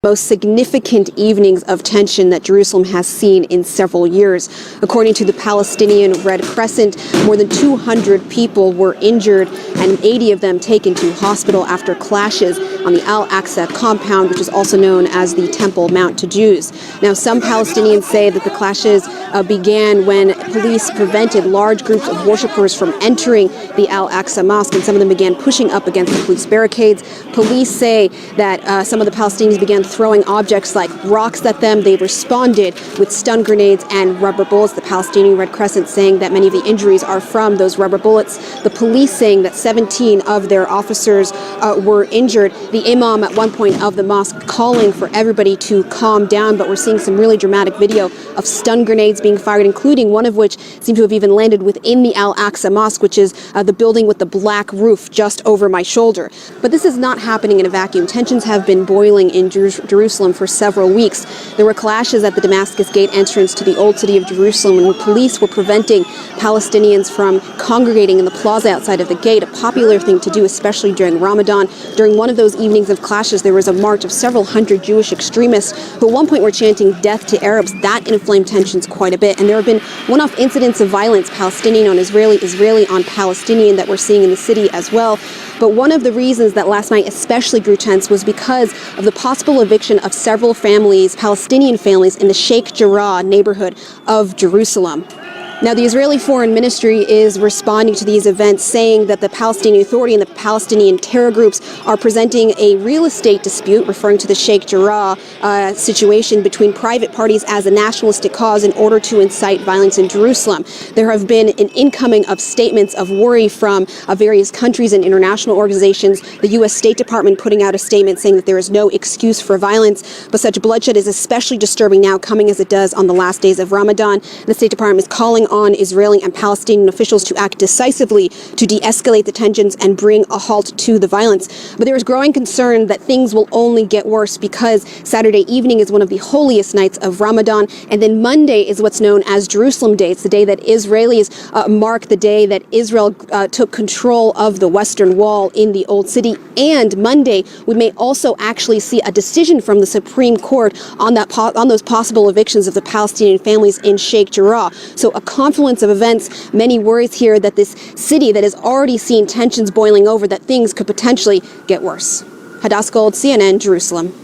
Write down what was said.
Most significant evenings of tension that Jerusalem has seen in several years. According to the Palestinian Red Crescent, more than 200 people were injured and 80 of them taken to hospital after clashes on the Aqsa compound, which is also known as the Temple Mount to Jews. Now, some Palestinians say that the clashes began when police prevented large groups of worshippers from entering the Al-Aqsa mosque, and some of them began pushing up against the police barricades. Police say that some of the Palestinians began throwing objects like rocks at them. They responded with stun grenades and rubber bullets. The Palestinian Red Crescent saying that many of the injuries are from those rubber bullets. The police saying that 17 of their officers were injured. The imam at one point of the mosque calling for everybody to calm down, but we're seeing some really dramatic video of stun grenades being fired, including one of which seemed to have even landed within the Al-Aqsa mosque, which is the building with the black roof just over my shoulder. But this is not happening in a vacuum. Tensions have been boiling in Jerusalem for several weeks. There were clashes at the Damascus Gate entrance to the old city of Jerusalem when police were preventing Palestinians from congregating in the plaza outside of the gate, a popular thing to do, especially during Ramadan. During one of those evenings of clashes, there was a march of several hundred Jewish extremists who at one point were chanting "Death to Arabs." That inflamed tensions quite a bit. And there have been one-off incidents of violence, Palestinian on Israeli, Israeli on Palestinian, that we're seeing in the city as well. But one of the reasons that last night especially grew tense was because of the possible eviction of several families, Palestinian families, in the Sheikh Jarrah neighborhood of Jerusalem. Now, the Israeli Foreign Ministry is responding to these events, saying that the Palestinian Authority and the Palestinian terror groups are presenting a real estate dispute, referring to the Sheikh Jarrah situation, between private parties as a nationalistic cause in order to incite violence in Jerusalem. There have been an incoming of statements of worry from various countries and international organizations. The U.S. State Department putting out a statement saying that there is no excuse for violence, but such bloodshed is especially disturbing now, coming as it does on the last days of Ramadan. The State Department is calling on Israeli and Palestinian officials to act decisively to de-escalate the tensions and bring a halt to the violence. But there is growing concern that things will only get worse because Saturday evening is one of the holiest nights of Ramadan, and then Monday is what's known as Jerusalem Day. It's the day that Israelis mark the day that Israel took control of the Western Wall in the Old City. And Monday, we may also actually see a decision from the Supreme Court on those possible evictions of the Palestinian families in Sheikh Jarrah. So a confluence of events, many worries here that this city that has already seen tensions boiling over, that things could potentially get worse. Hadass Gold, CNN, Jerusalem.